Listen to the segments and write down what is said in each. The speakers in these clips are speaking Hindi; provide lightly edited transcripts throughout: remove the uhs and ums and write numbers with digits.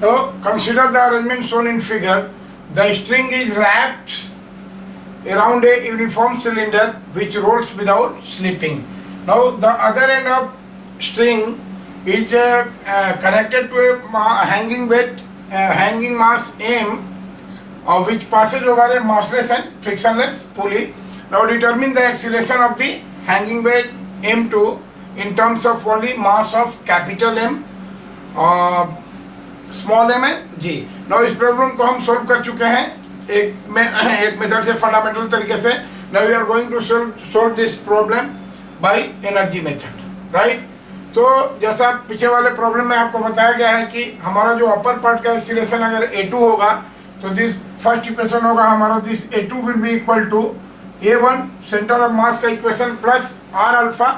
So consider the arrangement shown in figure. The string is wrapped around a uniform cylinder which rolls without slipping. Now the other end of string is connected to a hanging weight, hanging mass M, which passes over a massless and frictionless pulley. Now determine the acceleration of the hanging weight M2 in terms of only mass of capital M, small m and g. Now इस प्रॉब्लम को हम सॉल्व कर चुके हैं एक मेथड से, फंडामेंटल तरीके से. Now we are going to solve this problem by energy method, right. तो जैसा पीछे वाले प्रॉब्लम में आपको बताया गया है कि हमारा जो अपर पार्ट का एक्सीलरेशन अगर a2 होगा तो दिस फर्स्ट इक्वेशन होगा हमारा, this a2 will be equal to a1 centre of mass का equation plus r alpha.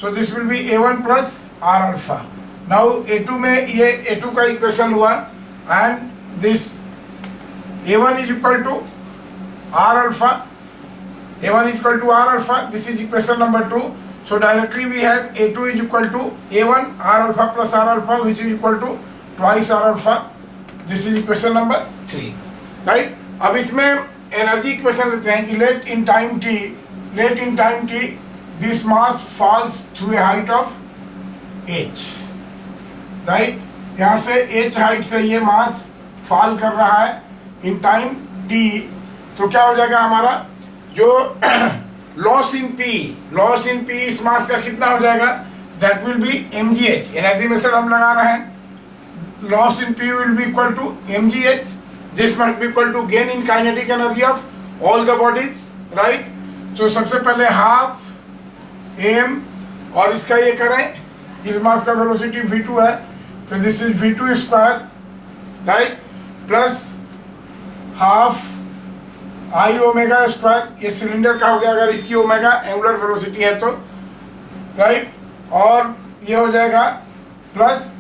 So this will be a1 plus r alpha. Now a2 में ये a2 का इक्वेशन हुआ and this a1 is equal to r alpha, a1 is equal to r alpha. This is equation number 2. So directly we have a2 is equal to a1 r alpha plus r alpha, which is equal to twice r alpha. This is equation number 3, right. अब इसमें एनर्जी इक्वेशन लेते हैं कि let in time t this mass falls through a height of h, right. यहाँ से h हाइट से ये मास फॉल कर रहा है इन टाइम t. तो क्या हो जाएगा हमारा जो लॉस इन पी इस मास का कितना हो जाएगा, that will be mgh. Energy method हम लगा रहे हैं. Loss in P will be equal to mgh. This must be equal to gain in kinetic energy of all the bodies, right. तो सबसे पहले हाफ m और इसका ये करें, इस मास का वेलोसिटी v2 है, तो this is v2 square, right, plus half I omega square. ये सिलेंडर का हो गया अगर इसकी ओमेगा एंगुलर वेलोसिटी है तो, राइट. और ये हो जाएगा प्लस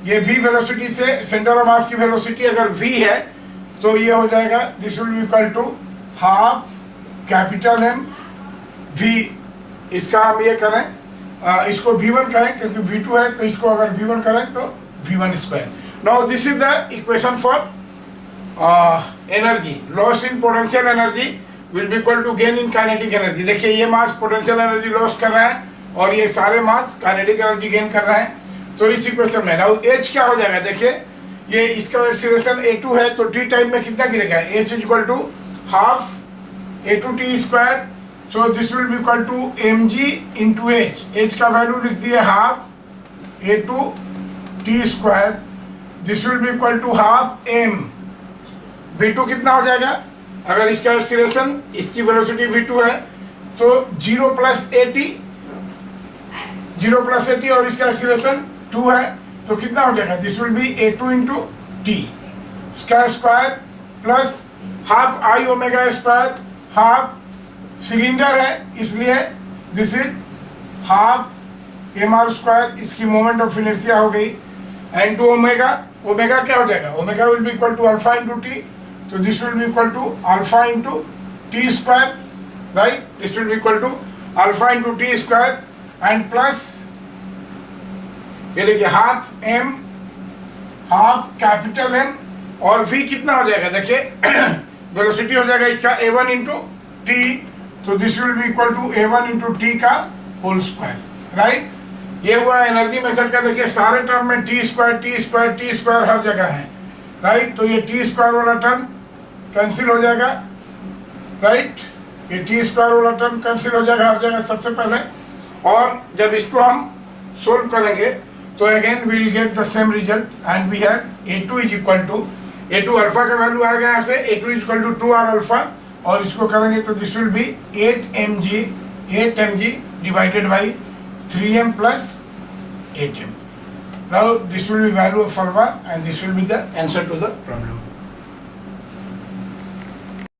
ये v वेलोसिटी से सेंटर ऑफ मास की वेलोसिटी अगर v है तो ये हो जाएगा, this will be equal to half capital M v. इसका हम ये करें, इसको v1 कहें क्योंकि v2 है, तो इसको अगर v1 करें तो v1 square. Now this is the equation for energy. Loss in potential energy will be equal to gain in kinetic energy. देखिए ये मास पोटेंशियल एनर्जी लॉस कर रहा है और ये सारे मास काइनेटिक एनर्जी गेन कर रहे हैं. तो इस इक्वेशन में नाउ h क्या हो जाएगा, देखिए ये इसका एक्सीलरेशन a2 है तो t टाइम में कितना गिरेगा, h is equal to half a2t square. So this will be equal to mg into h का वैल्यू लिख दिए half a2t square. This will be equal to half m. v2 कितना हो जाएगा, अगर इसका एक्सीलरेशन इसकी वेलोसिटी v2 है तो 0 प्लस at और इसका एक्सीलरेशन 2 है तो कितना हो जाएगा, this will be a2 into T इसका square plus half I omega square. Half cylinder है इसलिए this is half mr square. इसकी मोमेंट ऑफ इनर्शिया हो गई एंड टू ओमेगा. ओमेगा क्या हो जाएगा, omega will be equal to alpha into T. So this will be equal to alpha into t square, right. This will be equal to alpha into t square and plus ये देखिए half m half capital M और v कितना हो जाएगा, देखिए वेलोसिटी हो जाएगा इसका a1 इंटू t. तो this will be equal to a1 into T का होल स्क्वायर, राइट. ये हुआ एनर्जी मेथड का. देखिए सारे टर्म में टी स्क्वायर हर जगह है, राइट. तो ये टी स्क्वायर वाला टर्म कैंसिल हो जाएगा, राइट. ये टी स्क्वायर वाला टर्म कैंसिल हो जाएगा हर जगह सबसे पहले. और जब इसको हम सोल्व करेंगे तो again we will get the same result and we have a2 is equal to a2 alpha का वैल्यू आएगा यहाँ से, a2 is equal to 2r alpha. और इसको करेंगे तो this will be 8mg divided by 3m plus 8m. Now this will be value of alpha and this will be the answer to the problem.